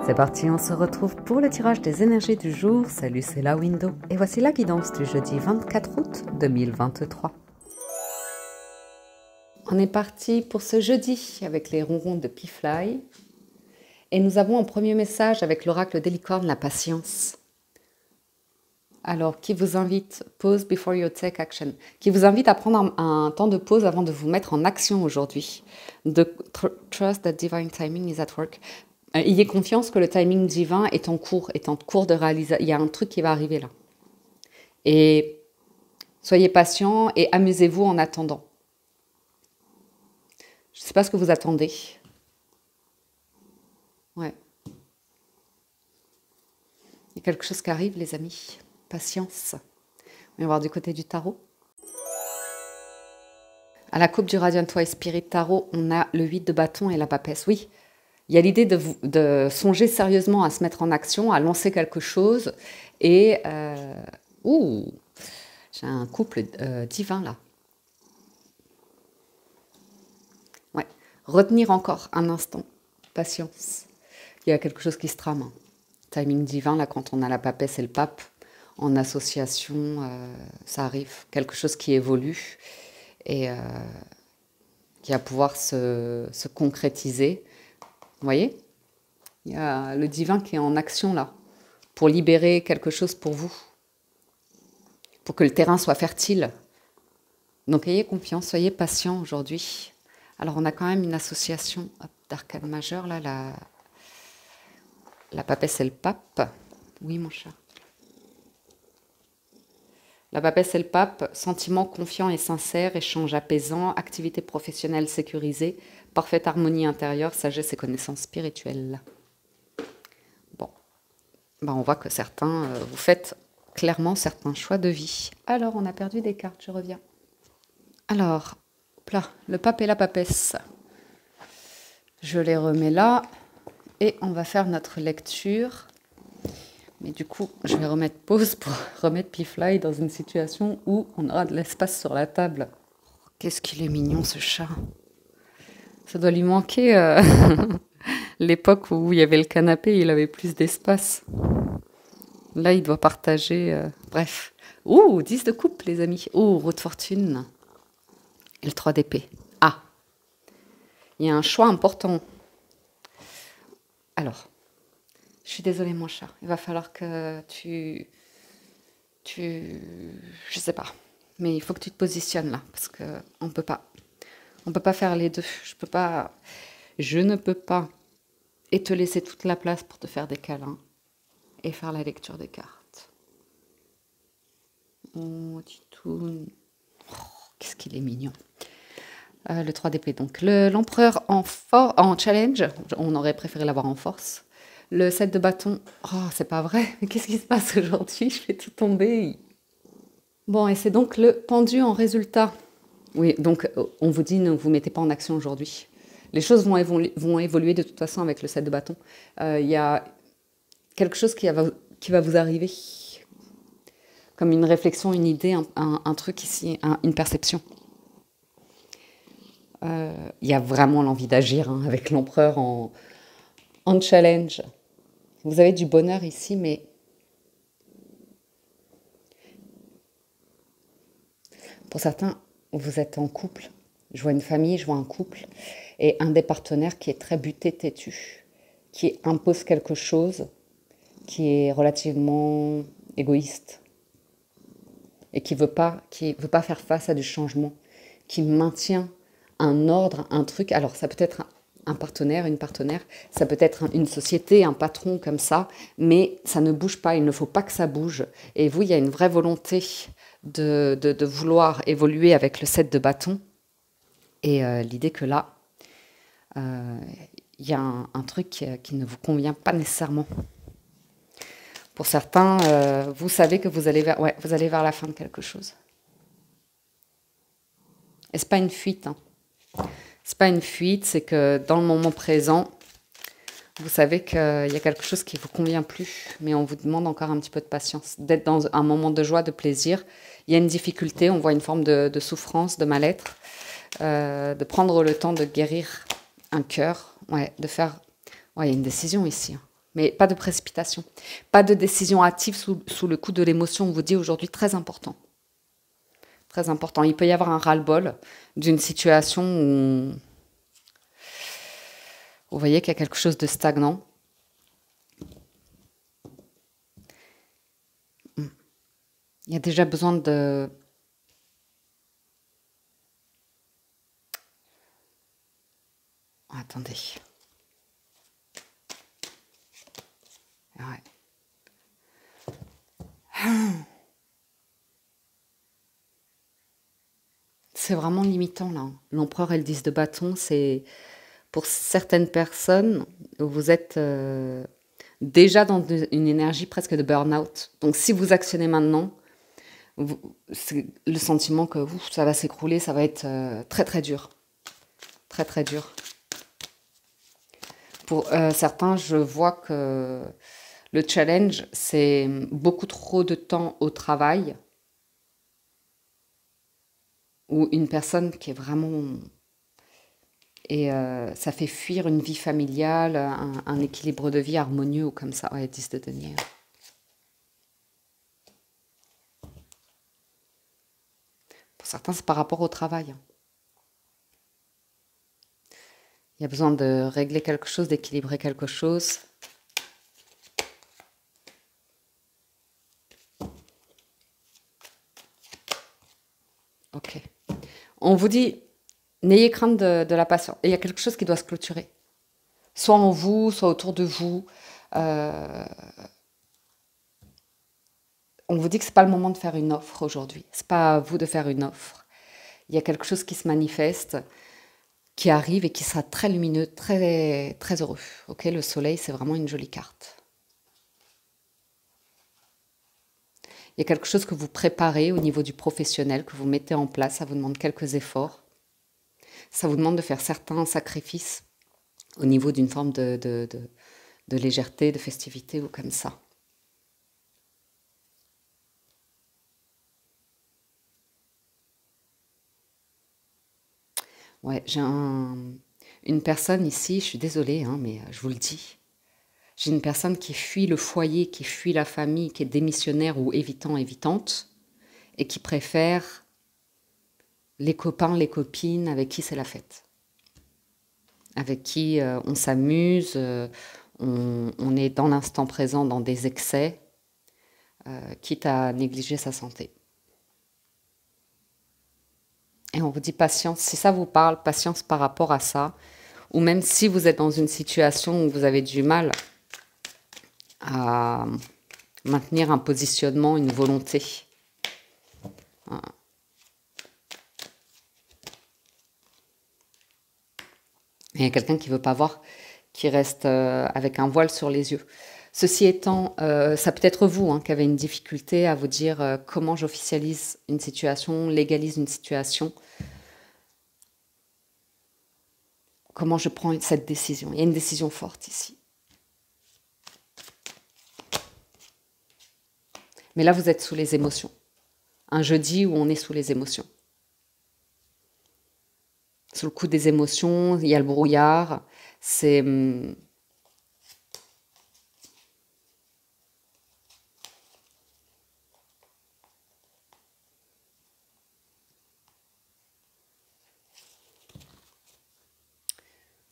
C'est parti, on se retrouve pour le tirage des énergies du jour. Salut, c'est la Window. Et voici la guidance du jeudi 24 août 2023. On est parti pour ce jeudi avec les ronrons de P-Fly. Et nous avons un premier message avec l'oracle des licornes, la patience. Alors, qui vous invite, pause before you take action, qui vous invite à prendre un temps de pause avant de vous mettre en action aujourd'hui. Trust that divine timing is at work. Ayez confiance que le timing divin est en cours de réalisation. Il y a un truc qui va arriver là. Et soyez patient et amusez-vous en attendant. Je ne sais pas ce que vous attendez. Ouais. Il y a quelque chose qui arrive, les amis. Patience. On va voir du côté du tarot. À la coupe du Radiant White Spirit Tarot, on a le 8 de bâton et la papesse. Oui, il y a l'idée de songer sérieusement à se mettre en action, à lancer quelque chose. Et... j'ai un couple divin là. Ouais. Retenir encore un instant. Patience. Il y a quelque chose qui se trame. Timing divin, là, quand on a la papesse et le pape. En association, ça arrive. Quelque chose qui évolue et qui va pouvoir se concrétiser. Vous voyez? Il y a le divin qui est en action là, pour libérer quelque chose pour vous, pour que le terrain soit fertile. Donc ayez confiance, soyez patient aujourd'hui. Alors on a quand même une association d'arcane majeure, là, la papesse et le pape. Oui mon chat. La papesse et le pape, sentiments confiants et sincères, échanges apaisants, activités professionnelles sécurisées, parfaite harmonie intérieure, sagesse et connaissances spirituelles. Bon, on voit que certains, vous faites clairement certains choix de vie. Alors, on a perdu des cartes, je reviens. Alors, là, le pape et la papesse. Je les remets là et on va faire notre lecture. Mais du coup, je vais remettre pause pour remettre P-Fly dans une situation où on aura de l'espace sur la table. Qu'est-ce qu'il est mignon, ce chat. Ça doit lui manquer l'époque où il y avait le canapé, il avait plus d'espace. Là, il doit partager... bref. 10 de coupe, les amis. Roue de fortune. Et le 3 d'épée. Ah, il y a un choix important. Alors... Je suis désolée, mon chat. Il va falloir que je sais pas. Mais il faut que tu te positionnes là, parce que on peut pas faire les deux. Je ne peux pas et te laisser toute la place pour te faire des câlins et faire la lecture des cartes. Oh, Titoun. Oh, qu'est-ce qu'il est mignon. Le 3 d'épée. Donc l'empereur en challenge. On aurait préféré l'avoir en force. Le 7 de bâton, c'est pas vrai, mais qu'est-ce qui se passe aujourd'hui? Je fais tout tomber. Bon, et c'est donc le pendu en résultat. Oui, donc on vous dit, ne vous mettez pas en action aujourd'hui. Les choses vont évoluer de toute façon avec le 7 de bâton. Il y a quelque chose qui va vous arriver, comme une réflexion, une idée, un truc ici, une perception. Il y a vraiment l'envie d'agir avec l'empereur en challenge. Vous avez du bonheur ici, mais pour certains, vous êtes en couple. Je vois une famille, je vois un couple, et un des partenaires qui est très buté, têtu, qui impose quelque chose, qui est relativement égoïste, et qui veut pas faire face à du changement, qui maintient un ordre, un truc. Alors ça peut être un partenaire, une partenaire, ça peut être une société, un patron comme ça, mais ça ne bouge pas, il ne faut pas que ça bouge. Et vous, il y a une vraie volonté de vouloir évoluer avec le 7 de bâton, et l'idée que là, il y a un truc qui ne vous convient pas nécessairement. Pour certains, vous savez que vous allez vers la fin de quelque chose. Et ce n'est pas une fuite, hein. C'est pas une fuite, c'est que dans le moment présent, vous savez qu'il y a quelque chose qui ne vous convient plus, mais on vous demande encore un petit peu de patience, d'être dans un moment de joie, de plaisir. Il y a une difficulté, on voit une forme de souffrance, de mal-être, de prendre le temps de guérir un cœur, de faire... il y a une décision ici. mais pas de précipitation. Pas de décision hâtive sous le coup de l'émotion. On vous dit aujourd'hui très important. Très important. Il peut y avoir un ras-le-bol d'une situation où vous voyez qu'il y a quelque chose de stagnant. Il y a déjà besoin de... Attendez. Ouais. C'est vraiment limitant là. L'empereur et le 10 de bâton, c'est pour certaines personnes, vous êtes déjà dans une énergie presque de burn-out. Donc si vous actionnez maintenant, c'est le sentiment que ça va s'écrouler, ça va être très très dur. Très très dur. Pour certains, je vois que le challenge, c'est beaucoup trop de temps au travail ou une personne qui est vraiment... Et ça fait fuir une vie familiale, un équilibre de vie harmonieux ou comme ça. Ouais, 10 de denier. Pour certains, c'est par rapport au travail. Il y a besoin de régler quelque chose, d'équilibrer quelque chose. Ok. On vous dit, n'ayez crainte de la patience. Et il y a quelque chose qui doit se clôturer. Soit en vous, soit autour de vous. On vous dit que ce n'est pas le moment de faire une offre aujourd'hui. Ce n'est pas à vous de faire une offre. Il y a quelque chose qui se manifeste, qui arrive et qui sera très lumineux, très, très heureux. Ok, le soleil, c'est vraiment une jolie carte. Il y a quelque chose que vous préparez au niveau du professionnel, que vous mettez en place. Ça vous demande quelques efforts. Ça vous demande de faire certains sacrifices au niveau d'une forme de légèreté, de festivité ou comme ça. Ouais, j'ai une personne ici, je suis désolée, hein, mais je vous le dis. J'ai une personne qui fuit le foyer, qui fuit la famille, qui est démissionnaire ou évitant, évitante, et qui préfère les copains, les copines avec qui c'est la fête. Avec qui on s'amuse, on est dans l'instant présent, dans des excès, quitte à négliger sa santé. Et on vous dit patience, si ça vous parle, patience par rapport à ça, ou même si vous êtes dans une situation où vous avez du mal à maintenir un positionnement, une volonté. Il y a quelqu'un qui ne veut pas voir, qui reste avec un voile sur les yeux. Ceci étant, ça peut être vous hein, qui avez une difficulté à vous dire comment j'officialise une situation, légalise une situation, comment je prends cette décision. Il y a une décision forte ici. Mais là, vous êtes sous les émotions. Un jeudi où on est sous les émotions. Sous le coup des émotions, il y a le brouillard. C'est...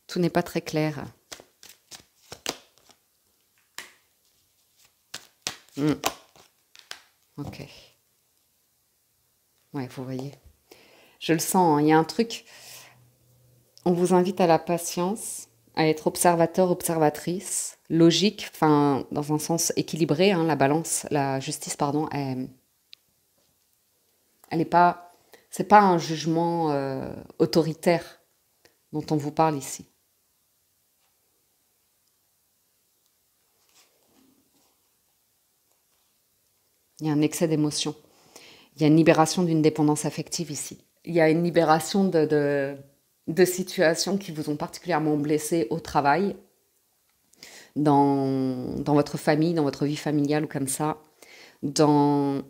tout n'est pas très clair. Ok. Ouais, vous voyez. Je le sens, hein, il y a un truc... On vous invite à la patience, à être observateur, observatrice, logique, enfin, dans un sens équilibré, hein, la balance, la justice, pardon, elle n'est pas... C'est pas un jugement autoritaire dont on vous parle ici. Il y a un excès d'émotion. Il y a une libération d'une dépendance affective ici. Il y a une libération de situations qui vous ont particulièrement blessé au travail, dans votre famille, dans votre vie familiale ou comme ça, dans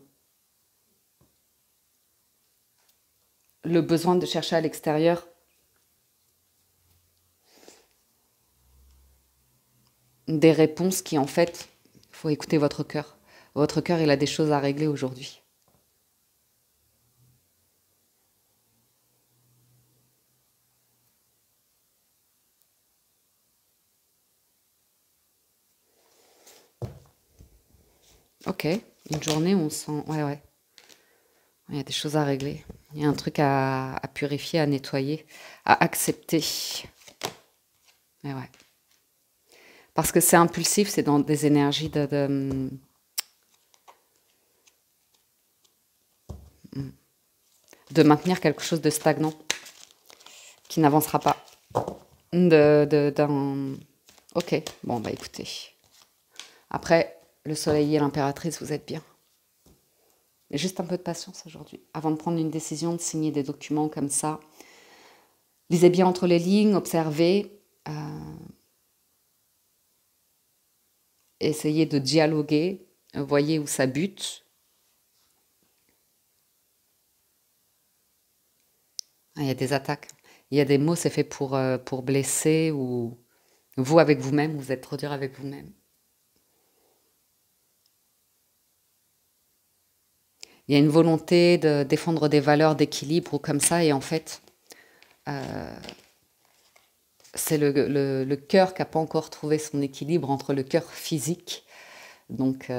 le besoin de chercher à l'extérieur des réponses qui, en fait, il faut écouter votre cœur. Votre cœur, il a des choses à régler aujourd'hui. Ok, une journée où on sent... Ouais, ouais. Il y a des choses à régler. Il y a un truc à purifier, à nettoyer, à accepter. Ouais, ouais. Parce que c'est impulsif, c'est dans des énergies de maintenir quelque chose de stagnant, qui n'avancera pas. Ok, bon, bah écoutez. Après, le soleil et l'impératrice, vous êtes bien. Mais juste un peu de patience aujourd'hui. Avant de prendre une décision, de signer des documents comme ça, lisez bien entre les lignes, observez. Essayez de dialoguer. Voyez où ça bute. Ah, il y a des attaques. Il y a des mots, c'est fait pour blesser ou vous avec vous-même, vous êtes trop dur avec vous-même. Il y a une volonté de défendre des valeurs d'équilibre ou comme ça, et en fait, c'est le cœur qui n'a pas encore trouvé son équilibre entre le cœur physique donc,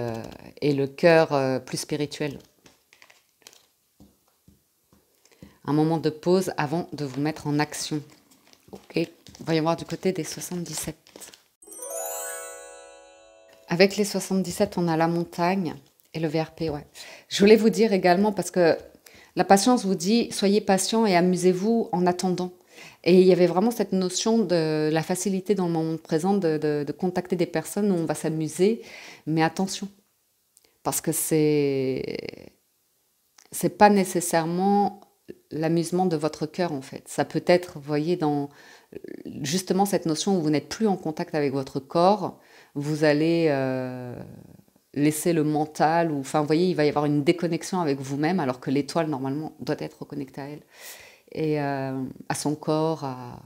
et le cœur plus spirituel. Un moment de pause avant de vous mettre en action. Ok, voyons voir du côté des 77. Avec les 77, on a la montagne et le VRP, ouais. Je voulais vous dire également, parce que la patience vous dit, soyez patient et amusez-vous en attendant. Et il y avait vraiment cette notion de la facilité dans le moment présent de contacter des personnes où on va s'amuser, mais attention, parce que c'est pas nécessairement l'amusement de votre cœur en fait. Ça peut être, vous voyez, dans justement cette notion où vous n'êtes plus en contact avec votre corps, vous allez laisser le mental, ou enfin, vous voyez, il va y avoir une déconnexion avec vous-même, alors que l'étoile normalement doit être reconnectée à elle et à son corps, à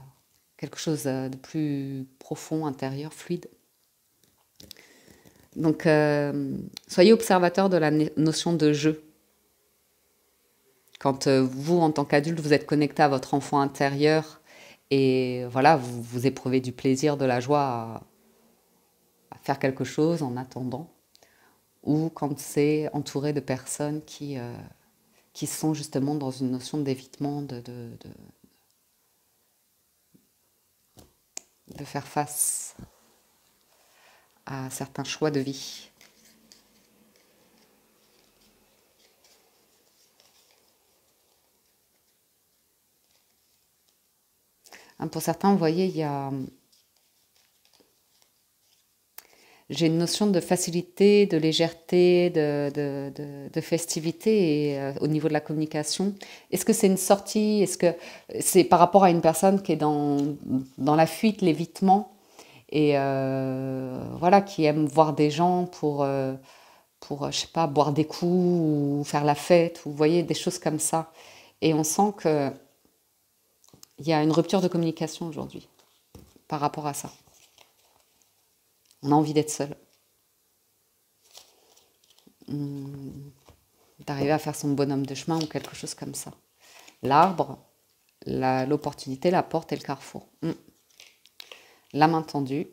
quelque chose de plus profond, intérieur, fluide. Donc, soyez observateur de la notion de jeu. Quand vous, en tant qu'adulte, vous êtes connecté à votre enfant intérieur et voilà, vous éprouvez du plaisir, de la joie à faire quelque chose en attendant, ou quand c'est entouré de personnes qui sont justement dans une notion d'évitement, de faire face à certains choix de vie. Pour certains, vous voyez, j'ai une notion de facilité, de légèreté, de festivité et, au niveau de la communication. Est-ce que c'est une sortie? Est-ce que c'est par rapport à une personne qui est dans la fuite, l'évitement et voilà, qui aime voir des gens pour je sais pas, boire des coups ou faire la fête, vous voyez, des choses comme ça. Et on sent qu'il y a une rupture de communication aujourd'hui par rapport à ça. On a envie d'être seul. D'arriver à faire son bonhomme de chemin ou quelque chose comme ça. L'arbre, l'opportunité, la porte et le carrefour. La main tendue,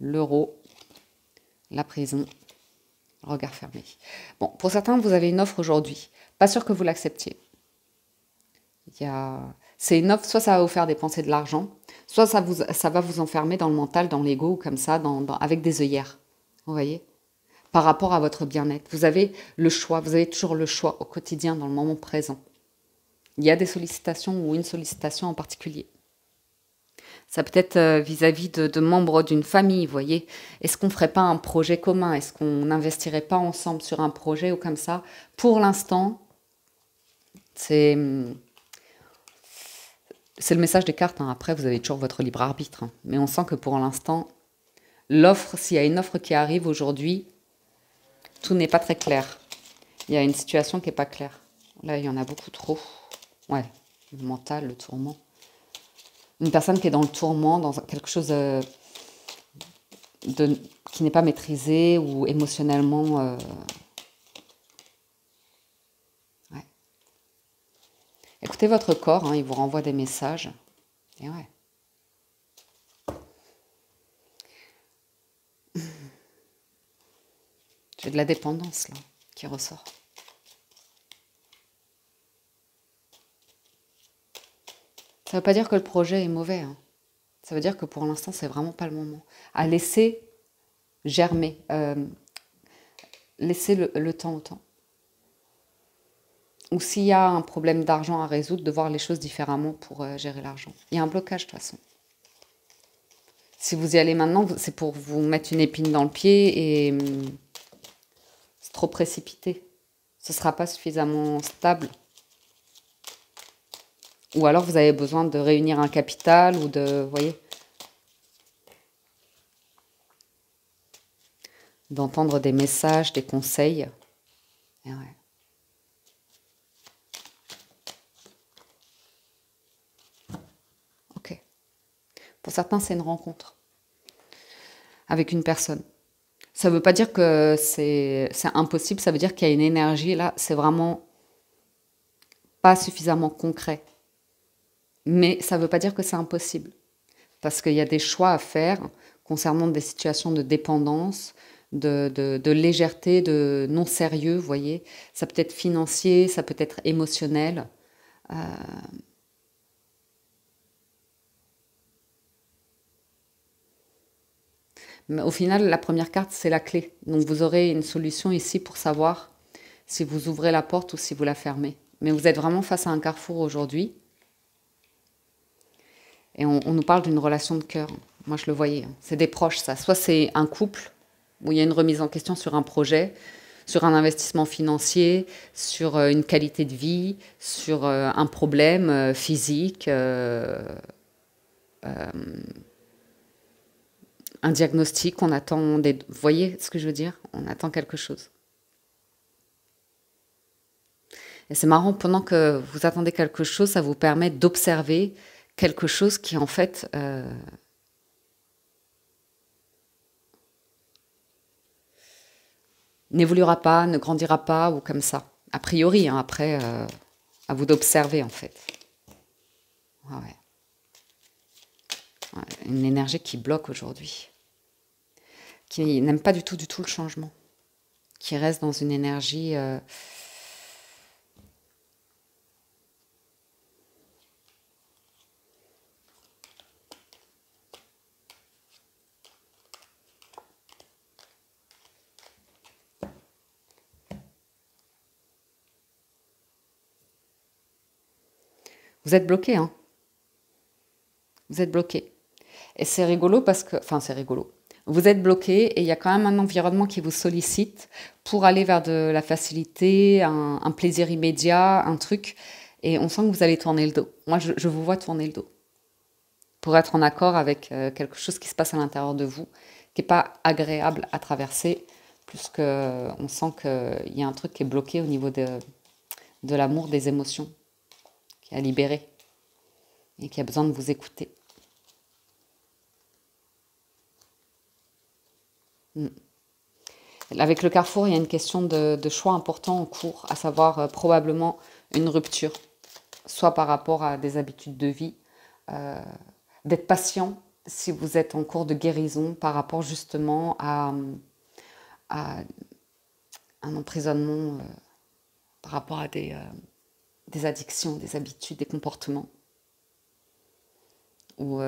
l'euro, la prison, regard fermé. Bon, pour certains, vous avez une offre aujourd'hui. Pas sûr que vous l'acceptiez. C'est une offre, soit ça va vous faire dépenser de l'argent, soit ça va vous enfermer dans le mental, dans l'ego, comme ça, avec des œillères. Vous voyez? Par rapport à votre bien-être. Vous avez le choix, vous avez toujours le choix au quotidien, dans le moment présent. Il y a des sollicitations ou une sollicitation en particulier. Ça peut être vis-à-vis de membres d'une famille, vous voyez. Est-ce qu'on ne ferait pas un projet commun? Est-ce qu'on n'investirait pas ensemble sur un projet ou comme ça? Pour l'instant, c'est le message des cartes. Après, vous avez toujours votre libre arbitre. Mais on sent que pour l'instant, l'offre, s'il y a une offre qui arrive aujourd'hui, tout n'est pas très clair. Il y a une situation qui n'est pas claire. Là, il y en a beaucoup trop. Ouais, le mental, le tourment. Une personne qui est dans le tourment, dans quelque chose qui n'est pas maîtrisé ou émotionnellement... ouais. Écoutez votre corps, hein, il vous renvoie des messages. Et ouais. J'ai de la dépendance là, qui ressort. Ça ne veut pas dire que le projet est mauvais, hein. Ça veut dire que pour l'instant, c'est vraiment pas le moment. À laisser germer, laisser le temps au temps. Ou s'il y a un problème d'argent à résoudre, de voir les choses différemment pour gérer l'argent. Il y a un blocage de toute façon. Si vous y allez maintenant, c'est pour vous mettre une épine dans le pied et c'est trop précipité. Ce ne sera pas suffisamment stable. Ou alors vous avez besoin de réunir un capital ou de, vous voyez, d'entendre des messages, des conseils. Et ouais. Ok. Pour certains, c'est une rencontre avec une personne. Ça ne veut pas dire que c'est impossible, ça veut dire qu'il y a une énergie. Là, c'est vraiment pas suffisamment concret. Mais ça ne veut pas dire que c'est impossible. Parce qu'il y a des choix à faire concernant des situations de dépendance, de légèreté, de non-sérieux, vous voyez. Ça peut être financier, ça peut être émotionnel. Mais au final, la première carte, c'est la clé. Donc vous aurez une solution ici pour savoir si vous ouvrez la porte ou si vous la fermez. Mais vous êtes vraiment face à un carrefour aujourd'hui. Et on nous parle d'une relation de cœur. Moi, je le voyais. C'est des proches, ça. Soit c'est un couple où il y a une remise en question sur un projet, sur un investissement financier, sur une qualité de vie, sur un problème physique, un diagnostic. On attend des... Vous voyez ce que je veux dire? On attend quelque chose. Et c'est marrant, pendant que vous attendez quelque chose, ça vous permet d'observer quelque chose qui, en fait, n'évoluera pas, ne grandira pas, ou comme ça. A priori, hein, après, à vous d'observer, en fait. Ah ouais. Ouais, une énergie qui bloque aujourd'hui, qui n'aime pas du tout le changement, qui reste dans une énergie... Vous êtes bloqué, hein. Vous êtes bloqué. Et c'est rigolo parce que... Enfin, c'est rigolo. Vous êtes bloqué et il y a quand même un environnement qui vous sollicite pour aller vers de la facilité, un plaisir immédiat, un truc. Et on sent que vous allez tourner le dos. Moi, je vous vois tourner le dos. Pour être en accord avec quelque chose qui se passe à l'intérieur de vous, qui n'est pas agréable à traverser, puisque on sent qu'il y a un truc qui est bloqué au niveau de l'amour, des émotions, qui est à libérer et qui a besoin de vous écouter. Avec le carrefour, il y a une question de choix important en cours, à savoir probablement une rupture, soit par rapport à des habitudes de vie, d'être patient si vous êtes en cours de guérison par rapport justement à un emprisonnement, par rapport à des addictions, des habitudes, des comportements, où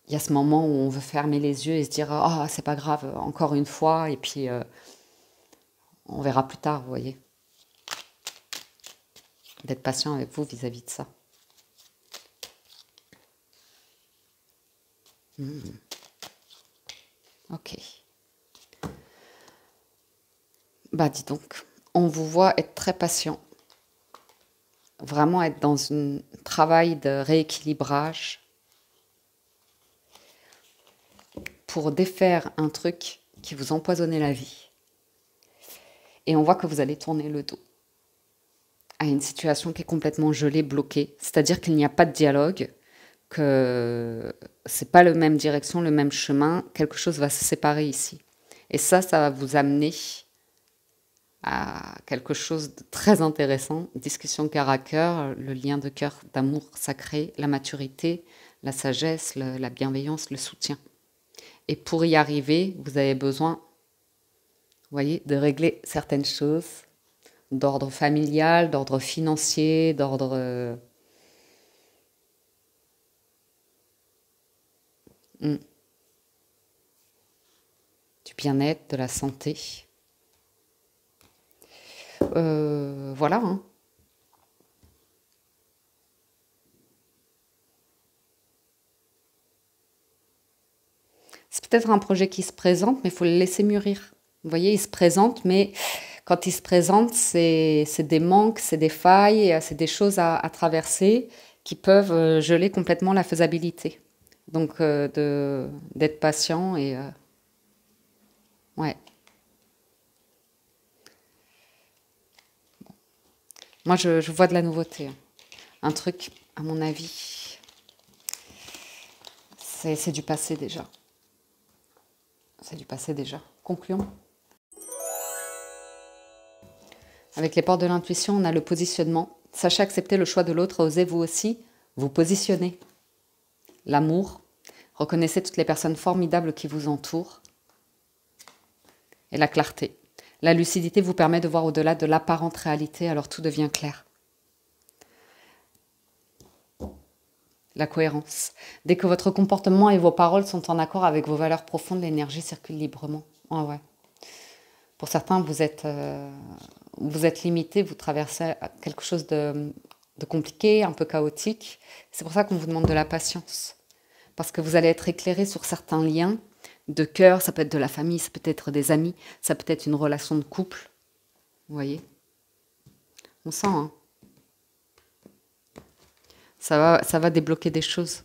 il y a ce moment où on veut fermer les yeux et se dire « Ah, c'est pas grave, encore une fois », et puis on verra plus tard, vous voyez. D'être patient avec vous vis-à-vis de ça. Ok. Bah dis donc, on vous voit être très patient. Vraiment être dans un travail de rééquilibrage pour défaire un truc qui vous empoisonnait la vie. Et on voit que vous allez tourner le dos à une situation qui est complètement gelée, bloquée. C'est-à-dire qu'il n'y a pas de dialogue, que c'est pas la même direction, le même chemin, quelque chose va se séparer ici. Et ça va vous amener à quelque chose de très intéressant, discussion cœur à cœur, le lien de cœur, d'amour sacré, la maturité, la sagesse, la bienveillance, le soutien. Et pour y arriver, vous avez besoin, vous voyez, de régler certaines choses d'ordre familial, d'ordre financier, d'ordre du bien-être, de la santé. Voilà, hein. C'est peut-être un projet qui se présente, mais il faut le laisser mûrir. Vous voyez, il se présente, mais quand il se présente, c'est des manques, c'est des failles, c'est des choses à traverser qui peuvent geler complètement la faisabilité. Donc, d'être patient et... ouais. Moi, je vois de la nouveauté, hein. Un truc, à mon avis, c'est du passé déjà. C'est du passé déjà. Concluons. Avec les portes de l'intuition, on a le positionnement. Sachez accepter le choix de l'autre, osez vous aussi vous positionner. L'amour. Reconnaissez toutes les personnes formidables qui vous entourent. Et la clarté. La lucidité vous permet de voir au-delà de l'apparente réalité, alors tout devient clair. La cohérence. Dès que votre comportement et vos paroles sont en accord avec vos valeurs profondes, l'énergie circule librement. Oh ouais. Pour certains, vous êtes limité, vous traversez quelque chose de compliqué, un peu chaotique. C'est pour ça qu'on vous demande de la patience. Parce que vous allez être éclairé sur certains liens de cœur, ça peut être de la famille, ça peut être des amis, ça peut être une relation de couple. Vous voyez? On sent, hein? Ça va débloquer des choses.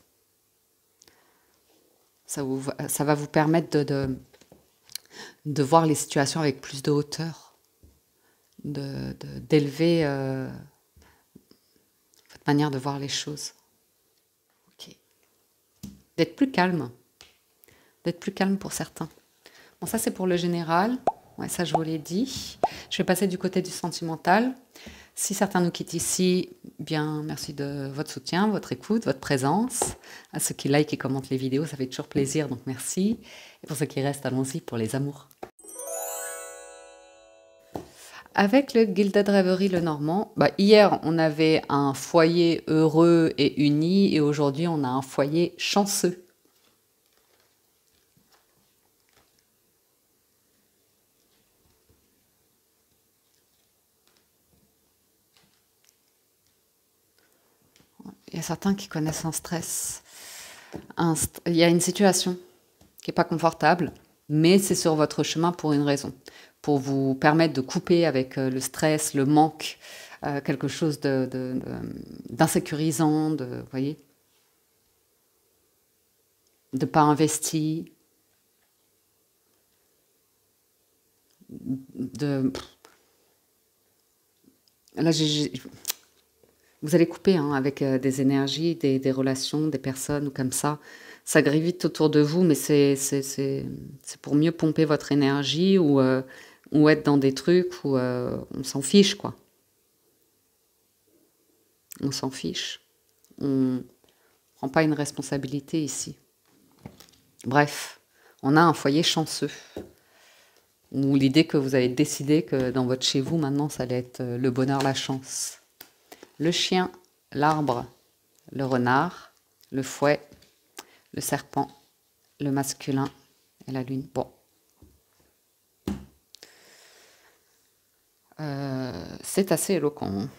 Ça va vous permettre de voir les situations avec plus de hauteur, d'élever votre manière de voir les choses. Ok. D'être plus calme. D'être plus calme pour certains. Bon, ça c'est pour le général. Ouais, ça je vous l'ai dit. Je vais passer du côté du sentimental. Si certains nous quittent ici, bien merci de votre soutien, votre écoute, votre présence. À ceux qui like et commentent les vidéos, ça fait toujours plaisir, donc merci. Et pour ceux qui restent, allons-y pour les amours. Avec le Gilded Reverie le Normand, hier on avait un foyer heureux et uni et aujourd'hui on a un foyer chanceux. Il y a certains qui connaissent un stress. Il y a une situation qui n'est pas confortable, mais c'est sur votre chemin pour une raison. Pour vous permettre de couper avec le stress, le manque, quelque chose d'insécurisant, vous voyez, de pas investi, là, vous allez couper hein, avec des énergies, des relations, des personnes ou comme ça. Ça gravite autour de vous, mais c'est pour mieux pomper votre énergie ou être dans des trucs où on s'en fiche, quoi. On s'en fiche. On ne prend pas une responsabilité ici. Bref, on a un foyer chanceux. Ou l'idée que vous avez décidé que dans votre chez vous, maintenant, ça allait être le bonheur, la chance. Le chien, l'arbre, le renard, le fouet, le serpent, le masculin et la lune. Bon. C'est assez éloquent. Hein.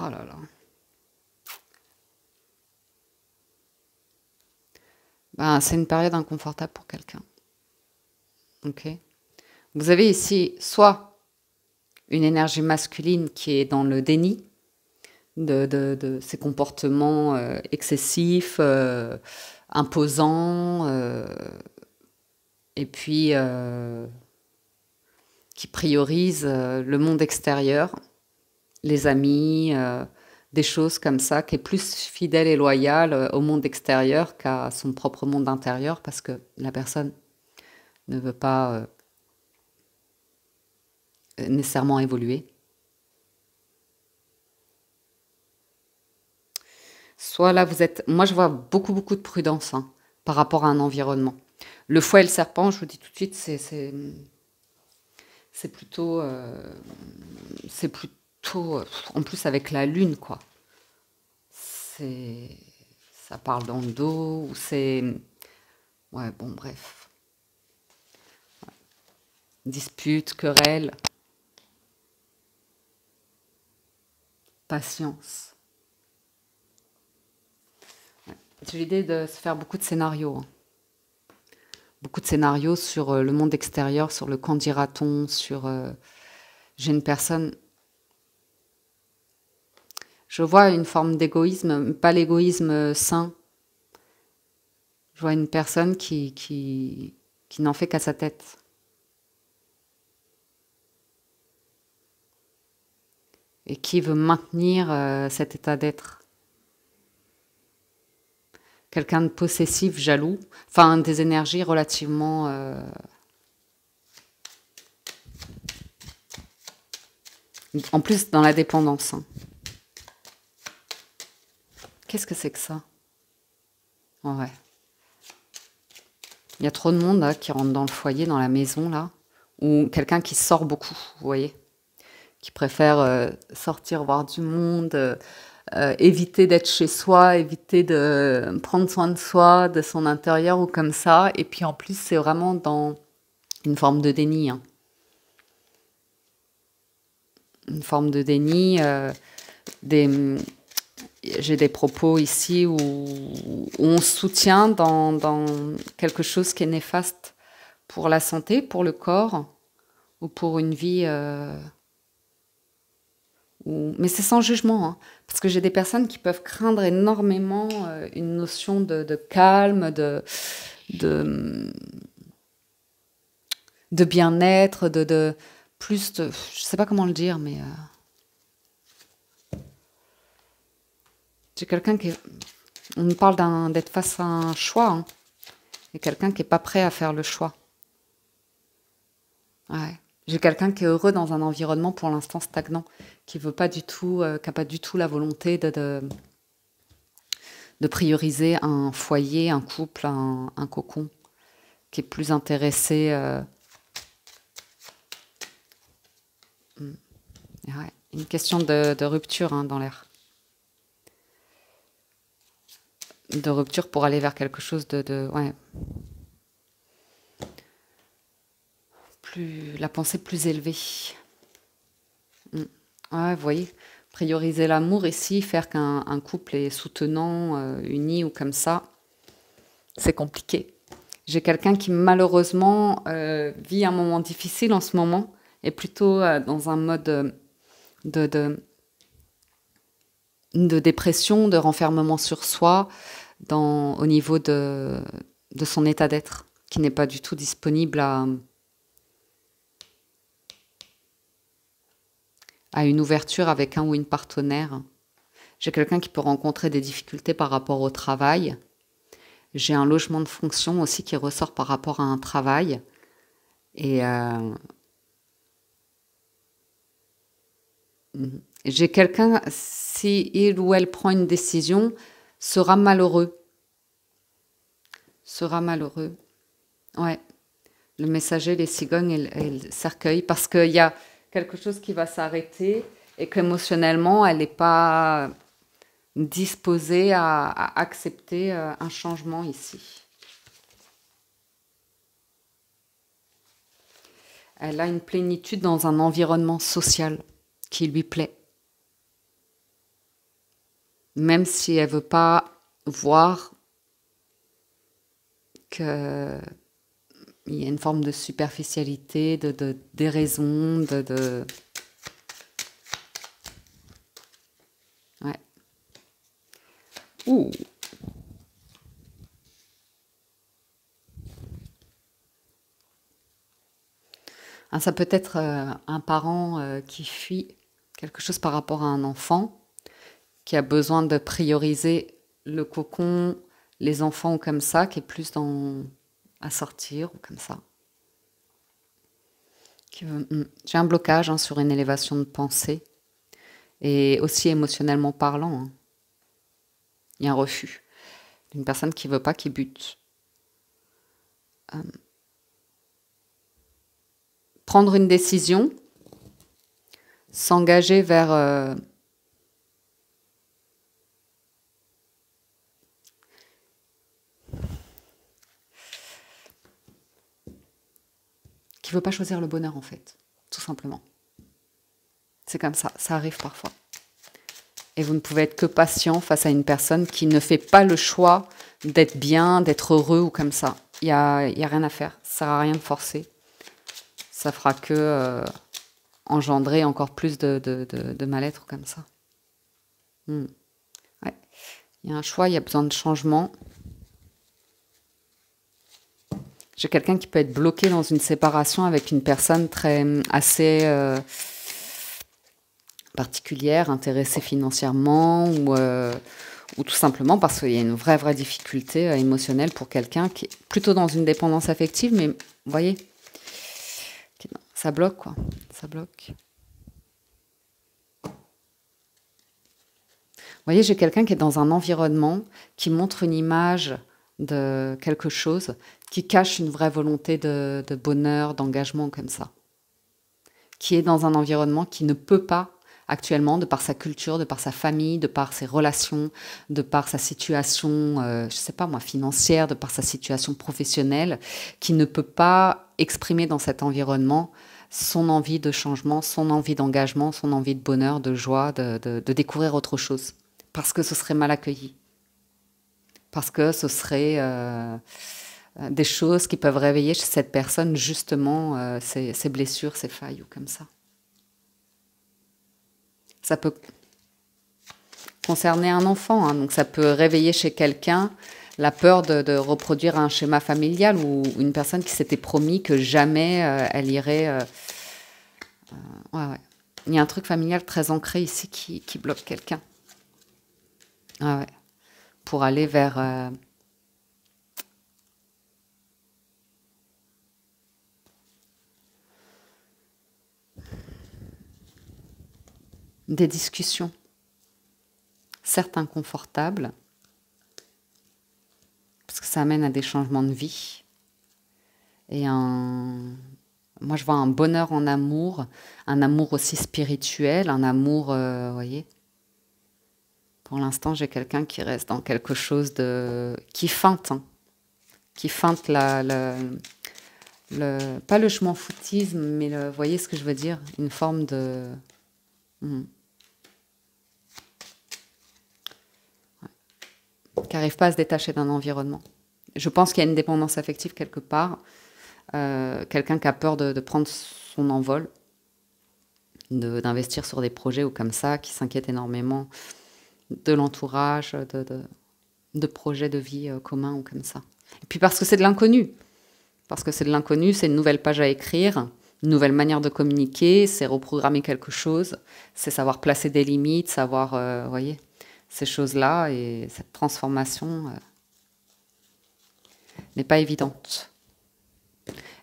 Oh là là. C'est une période inconfortable pour quelqu'un. Ok. Vous avez ici soit une énergie masculine qui est dans le déni de ses comportements excessifs, imposants, et puis qui priorise le monde extérieur, les amis, des choses comme ça, qui est plus fidèle et loyal au monde extérieur qu'à son propre monde intérieur, parce que la personne ne veut pas nécessairement évoluer. Soit là, vous êtes... Moi, je vois beaucoup, beaucoup de prudence hein, par rapport à un environnement. Le foie et le serpent, je vous dis tout de suite, c'est plutôt... c'est plutôt... en plus, avec la lune, quoi. C'est... Ça parle dans le dos, ou c'est... Ouais, bon, bref. Dispute, querelle, patience. Ouais. J'ai l'idée de se faire beaucoup de scénarios. Hein. Beaucoup de scénarios sur le monde extérieur, sur le qu'en dira-t-on, sur... j'ai une personne... Je vois une forme d'égoïsme, pas l'égoïsme sain. Je vois une personne qui n'en fait qu'à sa tête. Et qui veut maintenir cet état d'être. Quelqu'un de possessif, jaloux, enfin des énergies relativement... en plus dans la dépendance. Hein. Qu'est-ce que c'est que ça? Ouais. Il y a trop de monde là, qui rentre dans le foyer, dans la maison, là. Ou quelqu'un qui sort beaucoup, vous voyez. Qui préfère sortir, voir du monde, éviter d'être chez soi, éviter de prendre soin de soi, de son intérieur ou comme ça. Et puis en plus, c'est vraiment dans une forme de déni. Hein. Une forme de déni. J'ai des propos ici où on soutient dans quelque chose qui est néfaste pour la santé, pour le corps, ou pour une vie... mais c'est sans jugement, hein, parce que j'ai des personnes qui peuvent craindre énormément une notion de calme, de, de bien-être, de plus de... Je sais pas comment le dire, mais... j'ai quelqu'un qui... On me parle d'être face à un choix, hein, et quelqu'un qui n'est pas prêt à faire le choix. Ouais. J'ai quelqu'un qui est heureux dans un environnement pour l'instant stagnant, qui veut pas du tout, qui n'a pas du tout la volonté de prioriser un foyer, un couple, un cocon, qui est plus intéressé. Ouais, une question de rupture hein, dans l'air. De rupture pour aller vers quelque chose ouais. La pensée plus élevée. Ouais, vous voyez, prioriser l'amour ici, faire qu'un couple est soutenant, uni ou comme ça, c'est compliqué. J'ai quelqu'un qui malheureusement vit un moment difficile en ce moment, et plutôt dans un mode de dépression, de renfermement sur soi, au niveau de son état d'être, qui n'est pas du tout disponible à une ouverture avec un ou une partenaire. J'ai quelqu'un qui peut rencontrer des difficultés par rapport au travail. J'ai un logement de fonction aussi qui ressort par rapport à un travail. Et j'ai quelqu'un, si il ou elle prend une décision, sera malheureux. Sera malheureux. Ouais. Le messager, les cigognes et le cercueil, parce qu'il y a quelque chose qui va s'arrêter et qu'émotionnellement, elle n'est pas disposée à accepter un changement ici. Elle a une plénitude dans un environnement social qui lui plaît. Même si elle ne veut pas voir qu'il y a une forme de superficialité, de déraison, Ouais. Ouh. Ah, ça peut être un parent qui fuit quelque chose par rapport à un enfant, qui a besoin de prioriser le cocon, les enfants ou comme ça, qui est plus dans à sortir ou comme ça. J'ai un blocage sur une élévation de pensée et aussi émotionnellement parlant. Il y a un refus d'une personne qui veut pas, qui bute. Prendre une décision, s'engager vers qui veut pas choisir le bonheur en fait, tout simplement. C'est comme ça arrive parfois. Et vous ne pouvez être que patient face à une personne qui ne fait pas le choix d'être bien, d'être heureux ou comme ça. Il y a rien à faire, ça sert à rien de forcer. Ça fera que engendrer encore plus de mal-être comme ça. Ouais. Il y a un choix, il y a besoin de changement. J'ai quelqu'un qui peut être bloqué dans une séparation avec une personne assez particulière, intéressée financièrement ou tout simplement parce qu'il y a une vraie difficulté émotionnelle pour quelqu'un qui est plutôt dans une dépendance affective, mais vous voyez, ça bloque quoi, ça bloque. Vous voyez, j'ai quelqu'un qui est dans un environnement qui montre une image de quelque chose qui cache une vraie volonté de bonheur, d'engagement comme ça. Qui est dans un environnement qui ne peut pas actuellement, de par sa culture, de par sa famille, de par ses relations, de par sa situation, je sais pas moi, financière, de par sa situation professionnelle, qui ne peut pas exprimer dans cet environnement son envie de changement, son envie d'engagement, son envie de bonheur, de joie, de découvrir autre chose. Parce que ce serait mal accueilli. Parce que ce serait des choses qui peuvent réveiller chez cette personne justement ses blessures, ses failles ou comme ça. Ça peut concerner un enfant, donc ça peut réveiller chez quelqu'un la peur de reproduire un schéma familial ou une personne qui s'était promis que jamais elle irait... ouais. Il y a un truc familial très ancré ici qui bloque quelqu'un. Ouais. Pour aller vers... des discussions, certes inconfortables, parce que ça amène à des changements de vie. Et moi, je vois un bonheur en amour, un amour aussi spirituel, un amour, vous voyez. Pour l'instant, j'ai quelqu'un qui reste dans quelque chose de... qui feinte pas le je m'en foutisme, mais vous voyez ce que je veux dire, une forme de... qui n'arrive pas à se détacher d'un environnement. Je pense qu'il y a une dépendance affective quelque part, quelqu'un qui a peur de prendre son envol, d'investir sur des projets ou comme ça, qui s'inquiète énormément de l'entourage, de projets de vie communs ou comme ça. Et puis parce que c'est de l'inconnu. Parce que c'est de l'inconnu, c'est une nouvelle page à écrire, une nouvelle manière de communiquer, c'est reprogrammer quelque chose, c'est savoir placer des limites, savoir, voyez, ces choses-là, et cette transformation n'est pas évidente.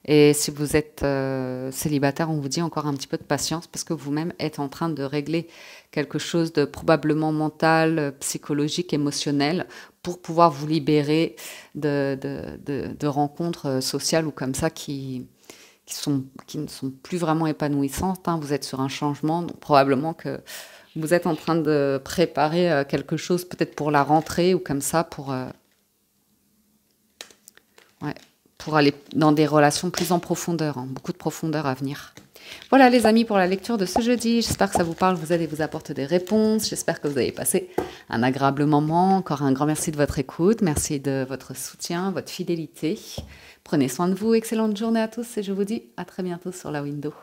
Et si vous êtes célibataire, on vous dit encore un petit peu de patience parce que vous-même êtes en train de régler quelque chose de probablement mental, psychologique, émotionnel pour pouvoir vous libérer de rencontres sociales ou comme ça qui ne sont plus vraiment épanouissantes. Vous êtes sur un changement, donc probablement que vous êtes en train de préparer quelque chose peut-être pour la rentrée ou comme ça pour aller dans des relations plus en profondeur, beaucoup de profondeur à venir. Voilà les amis pour la lecture de ce jeudi. J'espère que ça vous parle, vous aide et vous apporte des réponses. J'espère que vous avez passé un agréable moment. Encore un grand merci de votre écoute. Merci de votre soutien, votre fidélité. Prenez soin de vous. Excellente journée à tous et je vous dis à très bientôt sur la window.